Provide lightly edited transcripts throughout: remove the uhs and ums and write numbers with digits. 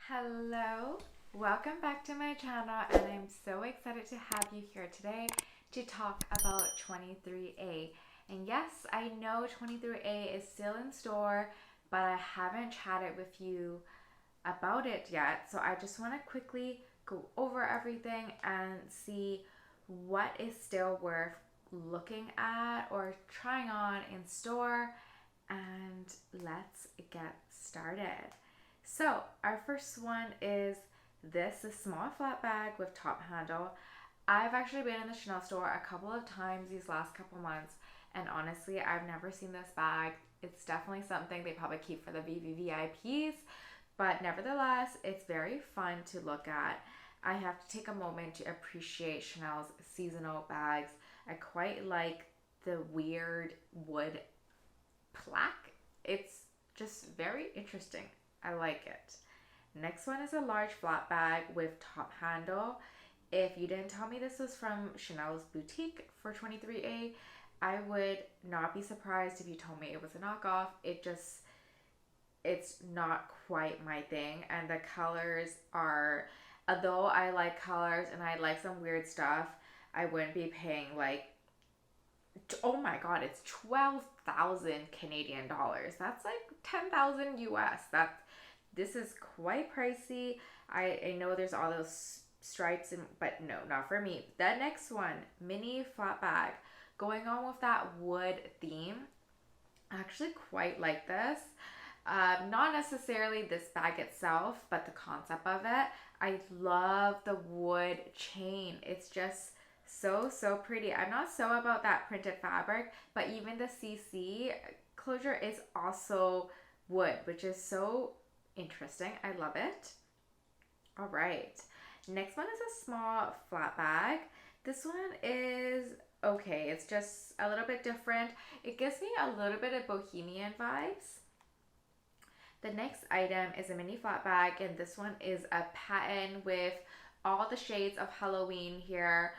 Hello, welcome back to my channel, and I'm so excited to have you here today to talk about 23A. And yes, I know 23A is still in store, but I haven't chatted with you about it yet. So I just want to quickly go over everything and see what is still worth looking at or trying on in store, and let's get started. So our first one is this a small flat bag with top handle. I've actually been in the Chanel store a couple of times these last couple months, and honestly, I've never seen this bag. It's definitely something they probably keep for the VVVIPs, but nevertheless, it's very fun to look at. I have to take a moment to appreciate Chanel's seasonal bags. I quite like the weird wood plaque. It's just very interesting. I like it. Next one is a large flat bag with top handle. If you didn't tell me this was from Chanel's boutique for 23A, I would not be surprised if you told me it was a knockoff. It's not quite my thing, and the colors are, although I like colors and I like some weird stuff, I wouldn't be paying like, oh my god, it's 12,000 Canadian dollars. That's like 10,000 US. This is quite pricey. I know there's all those stripes, but no, not for me. The next one, mini flat bag. Going on with that wood theme, I actually quite like this. Not necessarily this bag itself, but the concept of it. I love the wood chain. It's just so pretty. I'm not so about that printed fabric, but even the CC closure is also wood, which is so interesting. I love it. All right. Next one is a small flat bag. This one is okay. It's just a little bit different. It gives me a little bit of bohemian vibes. The next item is a mini flat bag, and this one is a pattern with all the shades of Halloween here.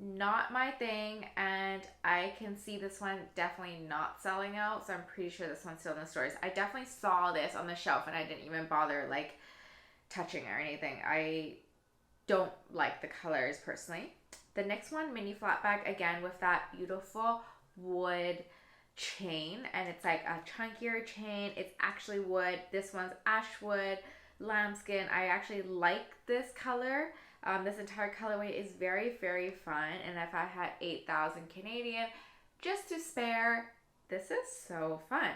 Not my thing, and I can see this one definitely not selling out, so I'm pretty sure this one's still in the stores. I definitely saw this on the shelf and I didn't even bother like touching or anything. I don't like the colors personally. The next one, mini flat bag, again with that beautiful wood chain, and it's like a chunkier chain. It's actually wood. This one's ash wood, lambskin. I actually like this color. This entire colorway is very fun, and if I had 8,000 Canadian just to spare, this is so fun.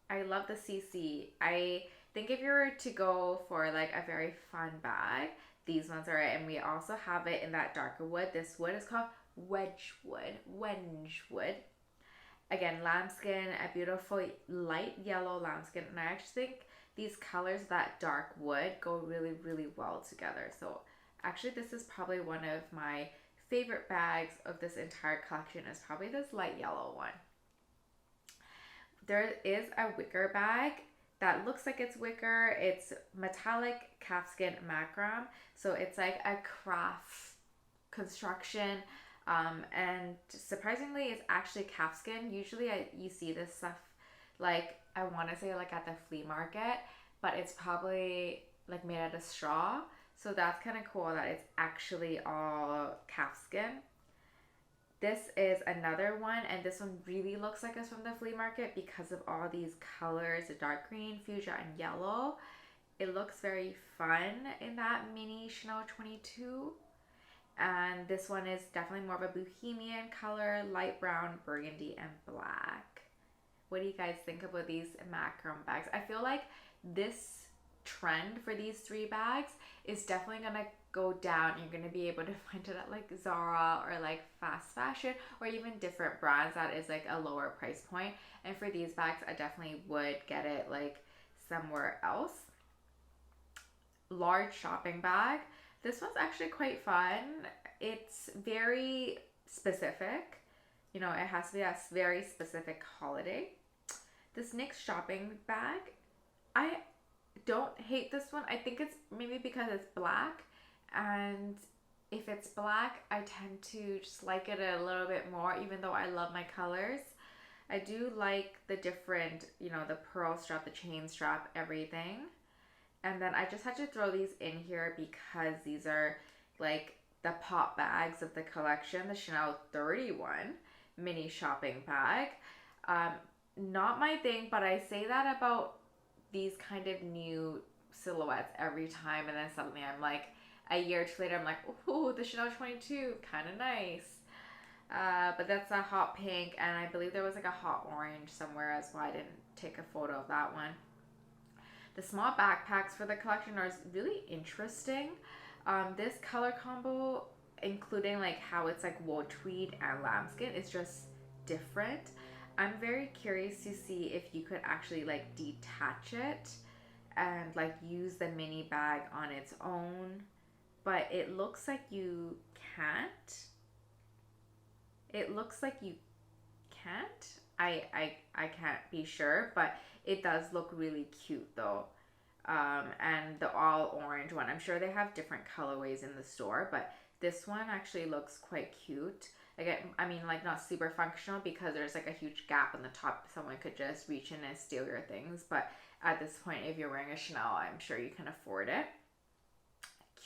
I love the CC. I think if you were to go for like a very fun bag, these ones are it. And we also have it in that darker wood. This wood is called Wedgewood. Again, lambskin, a beautiful light yellow lambskin, and I actually think these colors, that dark wood, go really well together. So actually, this is probably one of my favorite bags of this entire collection, is probably this light yellow one. There is a wicker bag that looks like it's wicker. It's metallic calfskin macram. So it's like a craft construction. And surprisingly, it's actually calfskin. Usually you see this stuff like, I want to say like at the flea market, but it's probably like made out of straw. So that's kind of cool that it's actually all calfskin. This is another one, and this one really looks like it's from the flea market because of all these colors, the dark green, fuchsia, and yellow. It looks very fun in that mini Chanel 22. And this one is definitely more of a bohemian color, light brown, burgundy, and black. What do you guys think about these macram bags? I feel like this trend for these three bags is definitely gonna go down. You're gonna be able to find it at like Zara or like fast fashion or even different brands that is like a lower price point. And for these bags, I definitely would get it like somewhere else. Large shopping bag. This one's actually quite fun. It's very specific. You know, it has to be a very specific holiday. This next shopping bag, I don't hate this one. I think it's maybe because it's black, and if it's black, I tend to just like it a little bit more, even though I love my colors. I do like the different, you know, the pearl strap, the chain strap, everything. And then I just had to throw these in here because these are like the pop bags of the collection, the Chanel 31 mini shopping bag. Um, Not my thing, but I say that about these kind of new silhouettes every time, and then suddenly I'm like, a year or two later, I'm like, ooh, the Chanel 22, kind of nice. But that's a hot pink, and I believe there was like a hot orange somewhere as well. I didn't take a photo of that one. The small backpacks for the collection are really interesting. This color combo, including like how it's like wool tweed and lambskin, is just different. I'm very curious to see if you could actually like detach it and like use the mini bag on its own, but it looks like you can't. It looks like you can't. I can't be sure, but it does look really cute though. And the all orange one, I'm sure they have different colorways in the store, but this one actually looks quite cute. Again, I mean, like not super functional because there's like a huge gap in the top. Someone could just reach in and steal your things, but at this point, if you're wearing a Chanel, I'm sure you can afford it.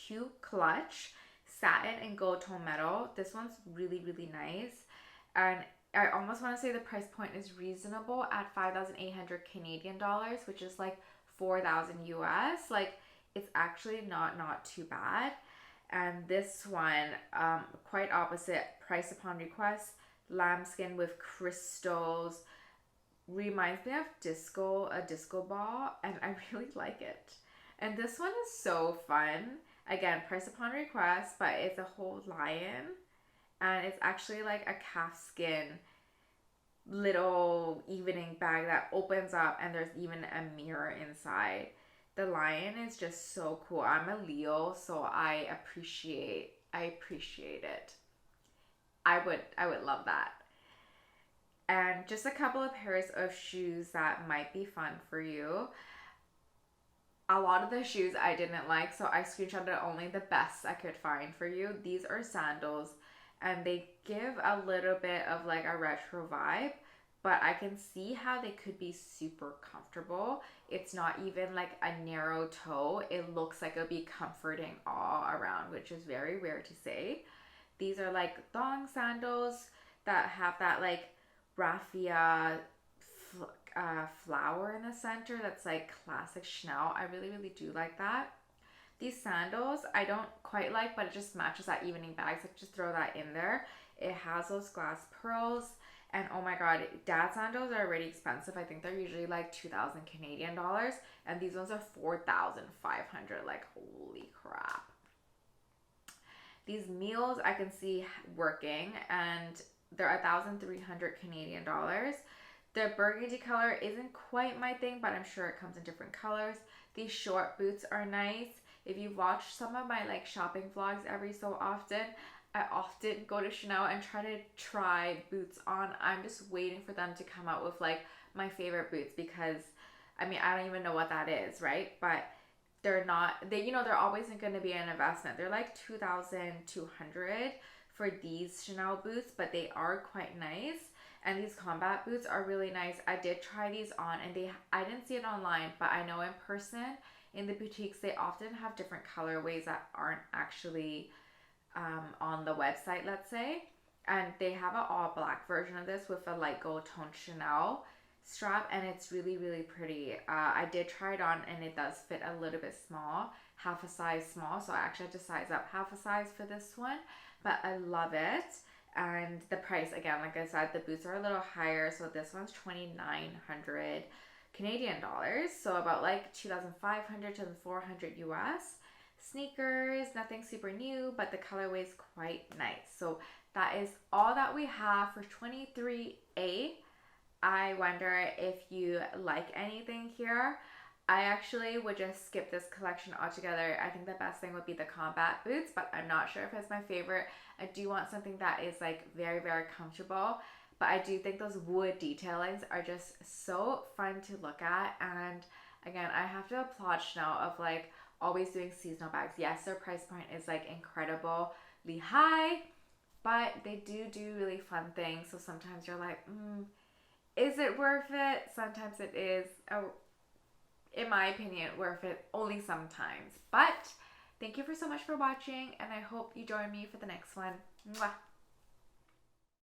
Cute clutch, satin and gold tone metal. This one's really, really nice. And I almost want to say the price point is reasonable at 5,800 Canadian dollars, which is like 4,000 US. Like it's actually not too bad. And this one, quite opposite, price upon request, lambskin with crystals. Reminds me of a disco ball, and I really like it. And this one is so fun. Again, price upon request, but it's a whole lion, and it's actually like a calfskin little evening bag that opens up, and there's even a mirror inside. The lion is just so cool. I'm a Leo, so I appreciate it. I would love that. And just a couple of pairs of shoes that might be fun for you. A lot of the shoes I didn't like, so I screenshotted only the best I could find for you. These are sandals, and they give a little bit of like a retro vibe, but I can see how they could be super comfortable. It's not even like a narrow toe. It looks like it'll be comforting all around, which is very rare to say. These are like thong sandals that have that like raffia flower in the center that's like classic Chanel. I really, really do like that. These sandals I don't quite like, but it just matches that evening bag, so just throw that in there. It has those glass pearls, and oh my god, dad sandals are already expensive. I think they're usually like 2,000 Canadian dollars, and these ones are 4,500. Like holy crap. These meals I can see working, and they're 1,300 Canadian dollars. The burgundy color isn't quite my thing, but I'm sure it comes in different colors. These short boots are nice. If you watch some of my like shopping vlogs every so often, I often go to Chanel and try boots on. I'm just waiting for them to come out with like my favorite boots, because I mean, I don't even know what that is, right? But they're always going to be an investment. They're like 2,200 for these Chanel boots, but they are quite nice. And these combat boots are really nice. I did try these on, and I didn't see it online, but I know in person in the boutiques they often have different colorways that aren't actually on the website, let's say. And they have an all black version of this with a light gold tone Chanel strap, and it's really, really pretty. I did try it on, and it does fit a little bit small, half a size small, so I actually had to size up half a size for this one, but I love it. And the price, again, like I said, the boots are a little higher, so this one's 2,900 Canadian dollars, so about like 2,500 to 400 US. Sneakers, nothing super new, but the colorway is quite nice. So that is all that we have for 23A. I wonder if you like anything here. I actually would just skip this collection altogether. I think the best thing would be the combat boots, but I'm not sure if it's my favorite. I do want something that is like very, very comfortable, but I do think those wood detailings are just so fun to look at. And again, I have to applaud Chanel of like always doing seasonal bags. Yes, their price point is like incredibly high, but they do really fun things. So sometimes you're like, is it worth it? Sometimes it is. in my opinion, worth it only sometimes. But thank you for so much for watching, and I hope you join me for the next one. Mwah.